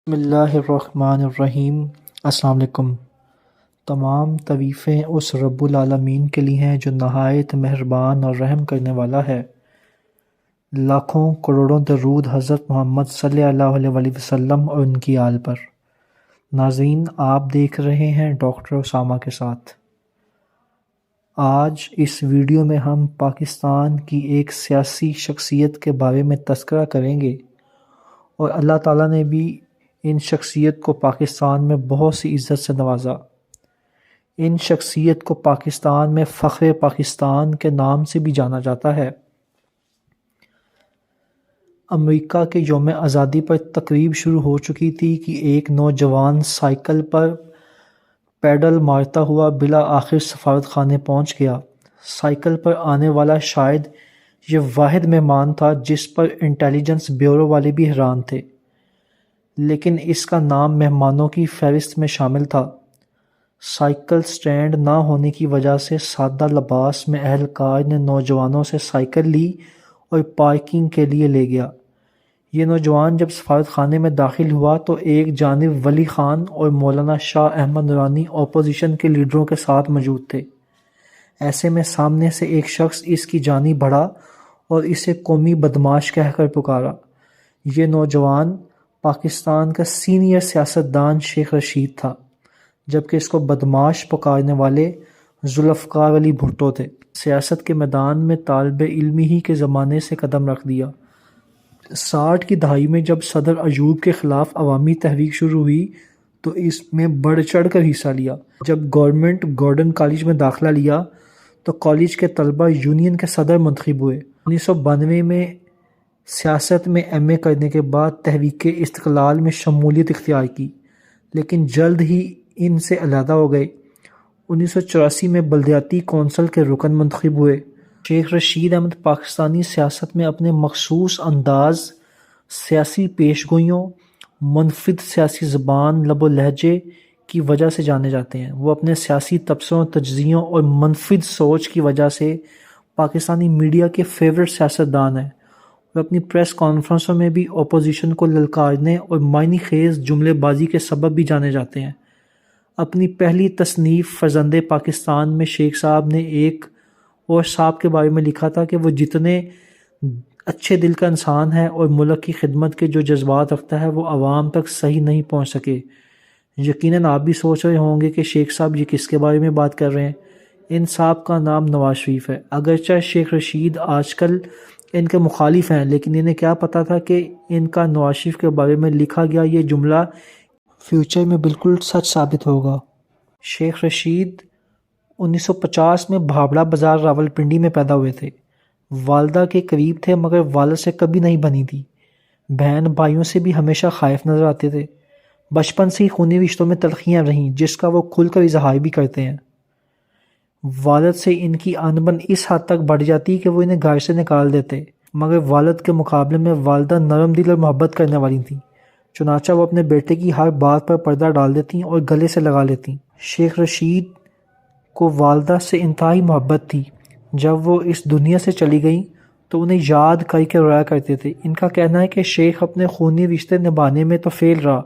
بسم اللہ الرحمن الرحیم۔ السلام علیکم۔ تمام تعریفیں اس رب العالمین کے لیے ہیں جو نہایت مہربان اور رحم کرنے والا ہے۔ لاکھوں کروڑوں درود حضرت محمد صلی اللہ علیہ وسلم اور ان کی آل پر۔ ناظرین، آپ دیکھ رہے ہیں ڈاکٹر اسامہ کے ساتھ۔ آج اس ویڈیو میں ہم پاکستان کی ایک سیاسی شخصیت کے بارے میں تذکرہ کریں گے، اور اللہ تعالیٰ نے بھی ان شخصیت کو پاکستان میں بہت سی عزت سے نوازا۔ ان شخصیت کو پاکستان میں فخر پاکستان کے نام سے بھی جانا جاتا ہے۔ امریکہ کے یوم آزادی پر تقریب شروع ہو چکی تھی کہ ایک نوجوان سائیکل پر پیڈل مارتا ہوا بالآخر سفارت خانے پہنچ گیا۔ سائیکل پر آنے والا شاید یہ واحد مہمان تھا جس پر انٹیلیجنس بیورو والے بھی حیران تھے، لیکن اس کا نام مہمانوں کی فہرست میں شامل تھا۔ سائیکل سٹینڈ نہ ہونے کی وجہ سے سادہ لباس میں اہلکار نے نوجوانوں سے سائیکل لی اور پارکنگ کے لیے لے گیا۔ یہ نوجوان جب سفارت خانے میں داخل ہوا تو ایک جانب ولی خان اور مولانا شاہ احمد نورانی اپوزیشن کے لیڈروں کے ساتھ موجود تھے۔ ایسے میں سامنے سے ایک شخص اس کی جانب بڑھا اور اسے قومی بدماش کہہ کر پکارا۔ یہ نوجوان پاکستان کا سینئر سیاستدان شیخ رشید تھا، جبکہ اس کو بدماش پکارنے والے ذوالفقار علی بھٹو تھے۔ سیاست کے میدان میں طالب علمی ہی کے زمانے سے قدم رکھ دیا۔ 60 کی دہائی میں جب صدر ایوب کے خلاف عوامی تحریک شروع ہوئی تو اس میں بڑھ چڑھ کر حصہ لیا۔ جب گورنمنٹ گورڈن کالج میں داخلہ لیا تو کالج کے طلبہ یونین کے صدر منتخب ہوئے۔ 1992 میں سیاست میں ایم اے کرنے کے بعد تحریک استقلال میں شمولیت اختیار کی، لیکن جلد ہی ان سے علیحدہ ہو گئے۔ 1984 میں بلدیاتی کونسل کے رکن منتخب ہوئے۔ شیخ رشید احمد پاکستانی سیاست میں اپنے مخصوص انداز، سیاسی پیش گوئیوں، منفرد سیاسی زبان، لب و لہجے کی وجہ سے جانے جاتے ہیں۔ وہ اپنے سیاسی تبصروں، تجزیوں اور منفرد سوچ کی وجہ سے پاکستانی میڈیا کے فیورٹ سیاستدان ہیں۔ وہ اپنی پریس کانفرنسوں میں بھی اپوزیشن کو للکارنے اور معنی خیز جملے بازی کے سبب بھی جانے جاتے ہیں۔ اپنی پہلی تصنیف فرزند پاکستان میں شیخ صاحب نے ایک اور صاحب کے بارے میں لکھا تھا کہ وہ جتنے اچھے دل کا انسان ہے اور ملک کی خدمت کے جو جذبات رکھتا ہے وہ عوام تک صحیح نہیں پہنچ سکے۔ یقیناً آپ بھی سوچ رہے ہوں گے کہ شیخ صاحب یہ کس کے بارے میں بات کر رہے ہیں۔ ان صاحب کا نام نواز شریف ہے۔ اگرچہ شیخ رشید آج کل ان کے مخالف ہیں، لیکن انہیں کیا پتا تھا کہ ان کا نواز شریف کے بارے میں لکھا گیا یہ جملہ فیوچر میں بالکل سچ ثابت ہوگا۔ شیخ رشید 1950 میں بھابڑا بازار راولپنڈی میں پیدا ہوئے تھے۔ والدہ کے قریب تھے مگر والد سے کبھی نہیں بنی تھی۔ بہن بھائیوں سے بھی ہمیشہ خائف نظر آتے تھے۔ بچپن سے ہی خونی رشتوں میں تلخیاں رہیں جس کا وہ کھل کر اظہار بھی کرتے ہیں۔ والد سے ان کی آنبن اس حد تک بڑھ جاتی کہ وہ انہیں گھر سے نکال دیتے، مگر والد کے مقابلے میں والدہ نرم دل اور محبت کرنے والی تھیں، چنانچہ وہ اپنے بیٹے کی ہر بات پر پردہ ڈال دیتیں اور گلے سے لگا لیتیں۔ شیخ رشید کو والدہ سے انتہائی محبت تھی۔ جب وہ اس دنیا سے چلی گئیں تو انہیں یاد کر کے رویا کرتے تھے۔ ان کا کہنا ہے کہ شیخ اپنے خونی رشتے نبھانے میں تو فیل رہا۔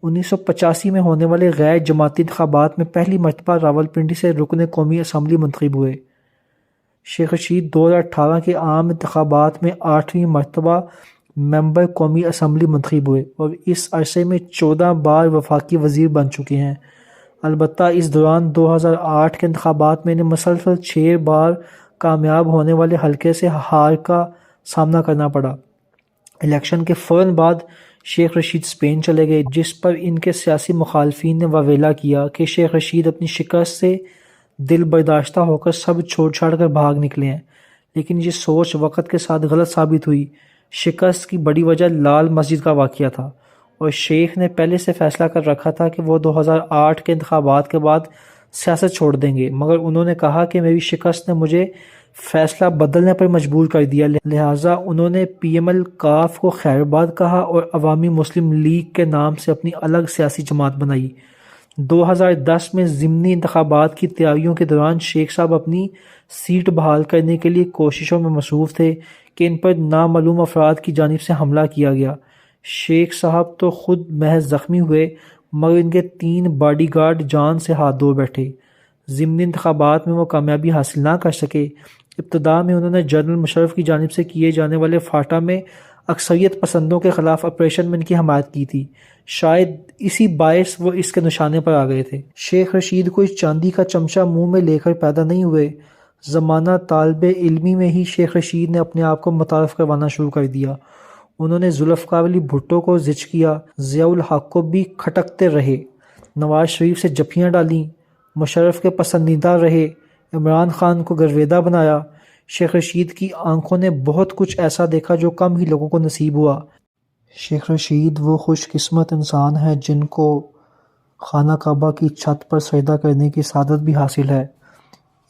1985 میں ہونے والے غیر جماعتی انتخابات میں پہلی مرتبہ راولپنڈی سے رکن قومی اسمبلی منتخب ہوئے۔ شیخ رشید 2018 کے عام انتخابات میں 8ویں مرتبہ ممبر قومی اسمبلی منتخب ہوئے اور اس عرصے میں 14 بار وفاقی وزیر بن چکے ہیں۔ البتہ اس دوران 2008 کے انتخابات میں انہیں مسلسل 6 بار کامیاب ہونے والے حلقے سے ہار کا سامنا کرنا پڑا۔ الیکشن کے فوراً بعد شیخ رشید اسپین چلے گئے، جس پر ان کے سیاسی مخالفین نے واویلا کیا کہ شیخ رشید اپنی شکست سے دل برداشتہ ہو کر سب چھوڑ چھاڑ کر بھاگ نکلے ہیں، لیکن یہ سوچ وقت کے ساتھ غلط ثابت ہوئی۔ شکست کی بڑی وجہ لال مسجد کا واقعہ تھا، اور شیخ نے پہلے سے فیصلہ کر رکھا تھا کہ وہ 2008 کے انتخابات کے بعد سیاست چھوڑ دیں گے، مگر انہوں نے کہا کہ میری شکست نے مجھے فیصلہ بدلنے پر مجبور کر دیا، لہٰذا انہوں نے پی ایم ایل کاف کو خیر آباد کہا اور عوامی مسلم لیگ کے نام سے اپنی الگ سیاسی جماعت بنائی۔ 2010 میں ضمنی انتخابات کی تیاریوں کے دوران شیخ صاحب اپنی سیٹ بحال کرنے کے لیے کوششوں میں مصروف تھے کہ ان پر نامعلوم افراد کی جانب سے حملہ کیا گیا۔ شیخ صاحب تو خود محض زخمی ہوئے مگر ان کے 3 باڈی گارڈ جان سے ہاتھ دھو بیٹھے۔ ضمنی انتخابات میں وہ کامیابی حاصل نہ کر سکے۔ ابتدا میں انہوں نے جنرل مشرف کی جانب سے کیے جانے والے فاٹا میں اکثریت پسندوں کے خلاف آپریشن میں ان کی حمایت کی تھی۔ شاید اسی باعث وہ اس کے نشانے پر آ گئے تھے۔ شیخ رشید کوئی چاندی کا چمچہ منہ میں لے کر پیدا نہیں ہوئے۔ زمانہ طالب علمی میں ہی شیخ رشید نے اپنے آپ کو متعارف کروانا شروع کر دیا۔ انہوں نے ذوالفقار علی بھٹو کو زچ کیا، ضیاء الحق کو بھی کھٹکتے رہے، نواز شریف سے جفیاں ڈالیں، مشرف کے پسندیدہ رہے، عمران خان کو گرویدہ بنایا۔ شیخ رشید کی آنکھوں نے بہت کچھ ایسا دیکھا جو کم ہی لوگوں کو نصیب ہوا۔ شیخ رشید وہ خوش قسمت انسان ہے جن کو خانہ کعبہ کی چھت پر سجدہ کرنے کی سعادت بھی حاصل ہے۔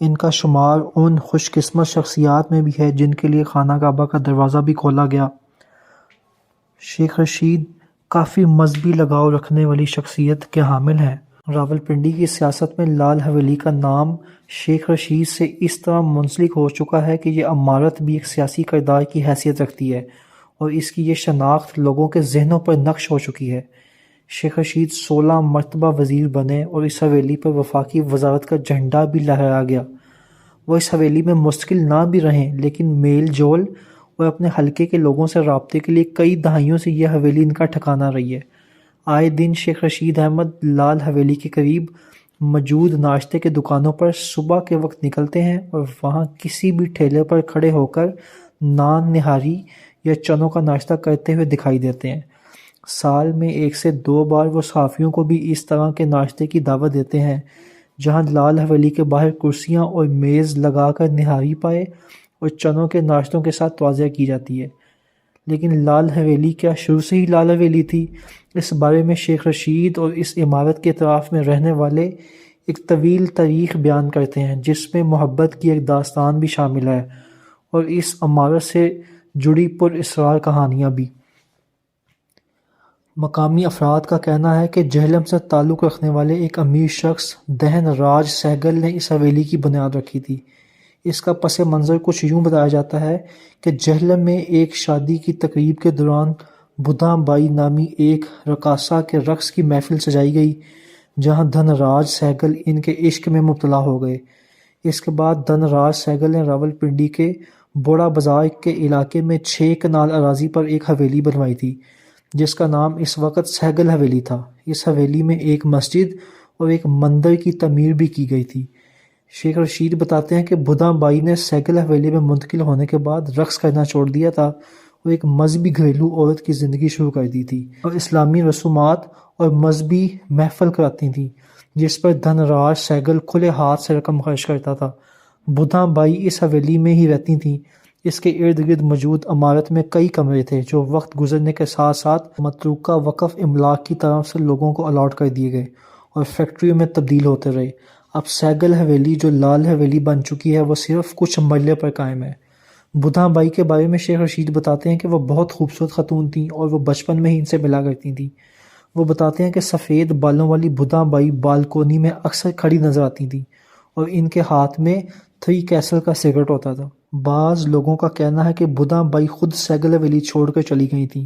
ان کا شمار ان خوش قسمت شخصیات میں بھی ہے جن کے لیے خانہ کعبہ کا دروازہ بھی کھولا گیا۔ شیخ رشید کافی مذہبی لگاؤ رکھنے والی شخصیت کے حامل ہیں۔ راولپنڈی کی سیاست میں لال حویلی کا نام شیخ رشید سے اس طرح منسلک ہو چکا ہے کہ یہ عمارت بھی ایک سیاسی کردار کی حیثیت رکھتی ہے اور اس کی یہ شناخت لوگوں کے ذہنوں پر نقش ہو چکی ہے۔ شیخ رشید 16 مرتبہ وزیر بنے اور اس حویلی پر وفاقی وزارت کا جھنڈا بھی لہرایا گیا۔ وہ اس حویلی میں مستقل نہ بھی رہیں لیکن میل جول اور اپنے حلقے کے لوگوں سے رابطے کے لیے کئی دہائیوں سے یہ حویلی ان کا ٹھکانہ رہی ہے۔ آئے دن شیخ رشید احمد لال حویلی کے قریب موجود ناشتے کے دکانوں پر صبح کے وقت نکلتے ہیں اور وہاں کسی بھی ٹھیلے پر کھڑے ہو کر نان نہاری یا چنوں کا ناشتہ کرتے ہوئے دکھائی دیتے ہیں۔ سال میں 1 سے 2 بار وہ صحافیوں کو بھی اس طرح کے ناشتے کی دعوت دیتے ہیں جہاں لال حویلی کے باہر کرسیاں اور میز لگا کر نہاری پائے اور چنوں کے ناشتوں کے ساتھ توازیہ کی جاتی ہے۔ لیکن لال حویلی کیا شروع سے ہی لال حویلی تھی؟ اس بارے میں شیخ رشید اور اس عمارت کے اطراف میں رہنے والے ایک طویل تاریخ بیان کرتے ہیں جس میں محبت کی ایک داستان بھی شامل ہے اور اس عمارت سے جڑی پر اسرار کہانیاں بھی۔ مقامی افراد کا کہنا ہے کہ جہلم سے تعلق رکھنے والے ایک امیر شخص دہن راج سہگل نے اس حویلی کی بنیاد رکھی تھی۔ اس کا پس منظر کچھ یوں بتایا جاتا ہے کہ جہلم میں ایک شادی کی تقریب کے دوران بدھا بائی نامی ایک رقاصہ کے رقص کی محفل سجائی گئی جہاں دھن راج سہگل ان کے عشق میں مبتلا ہو گئے۔ اس کے بعد دھن راج سہگل نے راولپنڈی کے بوڑا بازار کے علاقے میں 6 کنال اراضی پر ایک حویلی بنوائی تھی جس کا نام اس وقت سہگل حویلی تھا۔ اس حویلی میں ایک مسجد اور ایک مندر کی تعمیر بھی کی گئی تھی۔ شیخ رشید بتاتے ہیں کہ بدھا بائی نے سہگل حویلی میں منتقل ہونے کے بعد رقص کرنا چھوڑ دیا تھا اور ایک مذہبی گھریلو عورت کی زندگی شروع کر دی تھی اور اسلامی رسومات اور مذہبی محفل کراتی تھیں جس پر دھن راج سہگل کھلے ہاتھ سے رقم خرچ کرتا تھا۔ بدھا بائی اس حویلی میں ہی رہتی تھیں۔ اس کے ارد گرد موجود عمارت میں کئی کمرے تھے جو وقت گزرنے کے ساتھ ساتھ متروکہ وقف املاک کی طرف سے لوگوں کو الاٹ کر دیے گئے اور فیکٹریوں میں تبدیل ہوتے رہے۔ اب سہگل حویلی جو لال حویلی بن چکی ہے وہ صرف کچھ مرلے پر قائم ہے۔ بدھا بائی کے بارے میں شیخ رشید بتاتے ہیں کہ وہ بہت خوبصورت خاتون تھیں اور وہ بچپن میں ہی ان سے ملا کرتی تھیں۔ وہ بتاتے ہیں کہ سفید بالوں والی بدھا بائی بالکونی میں اکثر کھڑی نظر آتی تھیں اور ان کے ہاتھ میں 3 کیسل کا سگریٹ ہوتا تھا۔ بعض لوگوں کا کہنا ہے کہ بدھا بائی خود سہگل حویلی چھوڑ کر چلی گئی تھیں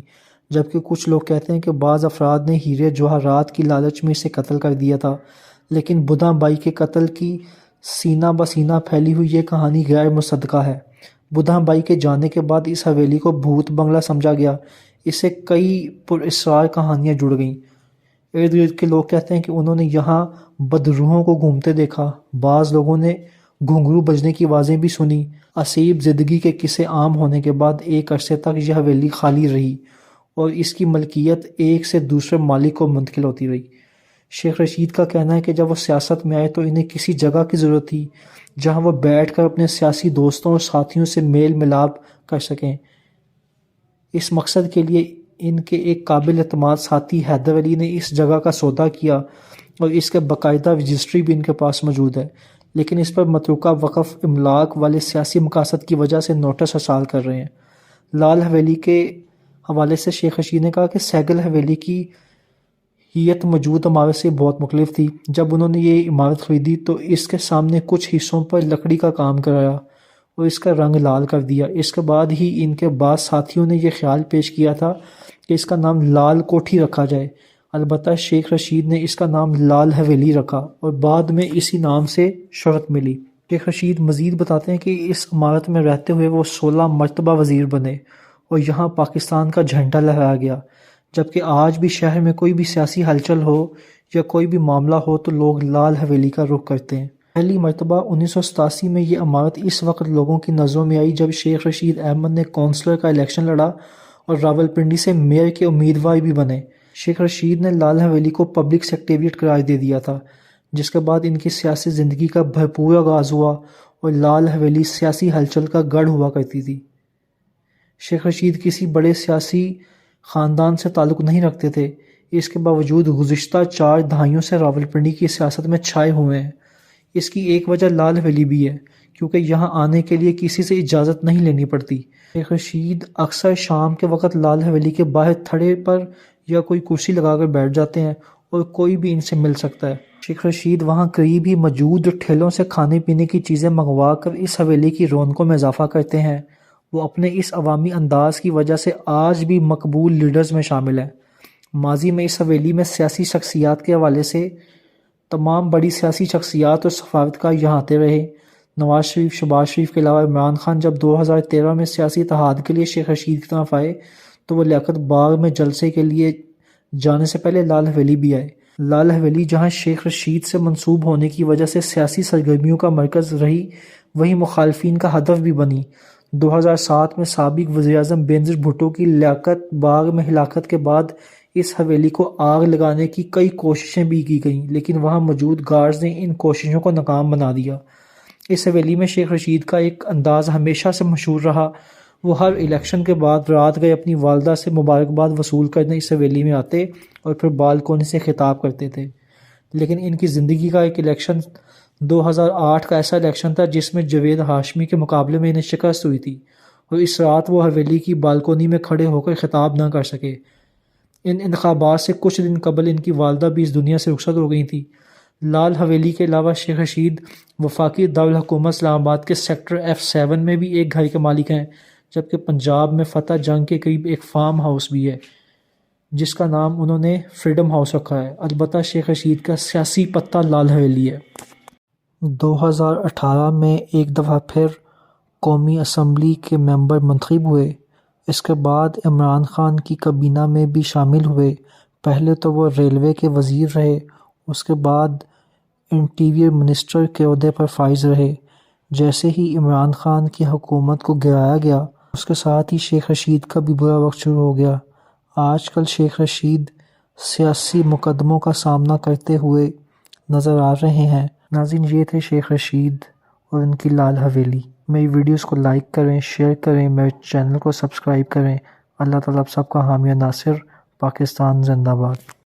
جبکہ کچھ لوگ کہتے ہیں کہ بعض افراد نے ہیرے جواہرات کی لالچ میں اسے قتل کر دیا تھا، لیکن بدھا بائی کے قتل کی سینہ بسینہ پھیلی ہوئی یہ کہانی غیر مصدقہ ہے۔ بدھا بائی کے جانے کے بعد اس حویلی کو بھوت بنگلہ سمجھا گیا، اس سے کئی پر اسرار کہانیاں جڑ گئیں۔ ارد گرد کے لوگ کہتے ہیں کہ انہوں نے یہاں بدروحوں کو گھومتے دیکھا، بعض لوگوں نے گھنگرو بجنے کی آوازیں بھی سنی۔ عصیب زندگی کے قصے عام ہونے کے بعد ایک عرصے تک یہ حویلی خالی رہی اور اس کی ملکیت ایک سے دوسرے مالک کو منتقل ہوتی رہی۔ شیخ رشید کا کہنا ہے کہ جب وہ سیاست میں آئے تو انہیں کسی جگہ کی ضرورت تھی جہاں وہ بیٹھ کر اپنے سیاسی دوستوں اور ساتھیوں سے میل ملاپ کر سکیں۔ اس مقصد کے لیے ان کے ایک قابل اعتماد ساتھی حیدر علی نے اس جگہ کا سودا کیا اور اس کے باقاعدہ رجسٹری بھی ان کے پاس موجود ہے، لیکن اس پر متروکہ وقف املاک والے سیاسی مقاصد کی وجہ سے نوٹس ارسال کر رہے ہیں۔ لال حویلی کے حوالے سے شیخ رشید نے کہا کہ سہگل حویلی کی ہیئت موجود عمارت سے بہت مختلف تھی۔ جب انہوں نے یہ عمارت خریدی تو اس کے سامنے کچھ حصوں پر لکڑی کا کام کرایا اور اس کا رنگ لال کر دیا۔ اس کے بعد ہی ان کے بعض ساتھیوں نے یہ خیال پیش کیا تھا کہ اس کا نام لال کوٹھی رکھا جائے، البتہ شیخ رشید نے اس کا نام لال حویلی رکھا اور بعد میں اسی نام سے شہرت ملی۔ شیخ رشید مزید بتاتے ہیں کہ اس عمارت میں رہتے ہوئے وہ 16 مرتبہ وزیر بنے اور یہاں پاکستان کا جھنڈا لہرایا گیا، جبکہ آج بھی شہر میں کوئی بھی سیاسی ہلچل ہو یا کوئی بھی معاملہ ہو تو لوگ لال حویلی کا رخ کرتے ہیں۔ پہلی مرتبہ 1987 میں یہ عمارت اس وقت لوگوں کی نظروں میں آئی جب شیخ رشید احمد نے کونسلر کا الیکشن لڑا اور راولپنڈی سے میئر کے امیدوار بھی بنے۔ شیخ رشید نے لال حویلی کو پبلک سیکریٹریٹ قرار دے دیا تھا، جس کے بعد ان کی سیاسی زندگی کا بھرپور آغاز ہوا اور لال حویلی سیاسی ہلچل کا گڑھ ہوا کرتی تھی۔ شیخ رشید کسی بڑے سیاسی خاندان سے تعلق نہیں رکھتے تھے، اس کے باوجود گزشتہ 4 دہائیوں سے راولپنڈی کی سیاست میں چھائے ہوئے ہیں۔ اس کی ایک وجہ لال حویلی بھی ہے، کیونکہ یہاں آنے کے لیے کسی سے اجازت نہیں لینی پڑتی۔ شیخ رشید اکثر شام کے وقت لال حویلی کے باہر تھڑے پر یا کوئی کرسی لگا کر بیٹھ جاتے ہیں اور کوئی بھی ان سے مل سکتا ہے۔ شیخ رشید وہاں قریب ہی موجود ٹھیلوں سے کھانے پینے کی چیزیں منگوا کر اس حویلی کی رونقوں میں اضافہ کرتے ہیں۔ وہ اپنے اس عوامی انداز کی وجہ سے آج بھی مقبول لیڈرز میں شامل ہیں۔ ماضی میں اس حویلی میں سیاسی شخصیات کے حوالے سے تمام بڑی سیاسی شخصیات اور سفارتکار یہاں آتے رہے۔ نواز شریف، شہباز شریف کے علاوہ عمران خان جب 2013 میں سیاسی اتحاد کے لیے شیخ رشید کی طرف آئے تو وہ لیاقت باغ میں جلسے کے لیے جانے سے پہلے لال حویلی بھی آئے۔ لال حویلی جہاں شیخ رشید سے منسوب ہونے کی وجہ سے سیاسی سرگرمیوں کا مرکز رہی، وہیں مخالفین کا ہدف بھی بنی۔ 2007 میں سابق وزیراعظم بینظیر بھٹو کی لیاقت باغ میں ہلاکت کے بعد اس حویلی کو آگ لگانے کی کئی کوششیں بھی کی گئیں، لیکن وہاں موجود گارڈز نے ان کوششوں کو ناکام بنا دیا۔ اس حویلی میں شیخ رشید کا ایک انداز ہمیشہ سے مشہور رہا۔ وہ ہر الیکشن کے بعد رات گئے اپنی والدہ سے مبارکباد وصول کرنے اس حویلی میں آتے اور پھر بالکونی سے خطاب کرتے تھے۔ لیکن ان کی زندگی کا ایک الیکشن 2008 کا ایسا الیکشن تھا جس میں جاوید ہاشمی کے مقابلے میں انہیں شکست ہوئی تھی اور اس رات وہ حویلی کی بالکونی میں کھڑے ہو کر خطاب نہ کر سکے۔ ان انتخابات سے کچھ دن قبل ان کی والدہ بھی اس دنیا سے رخصت ہو گئی تھیں۔ لال حویلی کے علاوہ شیخ رشید وفاقی دارالحکومت اسلام آباد کے سیکٹر F7 میں بھی ایک گھر کے مالک ہیں، جبکہ پنجاب میں فتح جنگ کے قریب ایک فارم ہاؤس بھی ہے جس کا نام انہوں نے فریڈم ہاؤس رکھا ہے۔ البتہ شیخ رشید کا سیاسی پتہ لال حویلی ہے۔ 2018 میں ایک دفعہ پھر قومی اسمبلی کے ممبر منتخب ہوئے۔ اس کے بعد عمران خان کی کابینہ میں بھی شامل ہوئے۔ پہلے تو وہ ریلوے کے وزیر رہے، اس کے بعد انٹیریئر منسٹر کے عہدے پر فائز رہے۔ جیسے ہی عمران خان کی حکومت کو گرایا گیا، اس کے ساتھ ہی شیخ رشید کا بھی برا وقت شروع ہو گیا۔ آج کل شیخ رشید سیاسی مقدموں کا سامنا کرتے ہوئے نظر آ رہے ہیں۔ ناظرین، یہ تھے شیخ رشید اور ان کی لال حویلی۔ میری ویڈیوز کو لائک کریں، شیئر کریں، میرے چینل کو سبسکرائب کریں۔ اللہ تعالیٰ آپ سب کا حامی و ناصر۔ پاکستان زندہ باد۔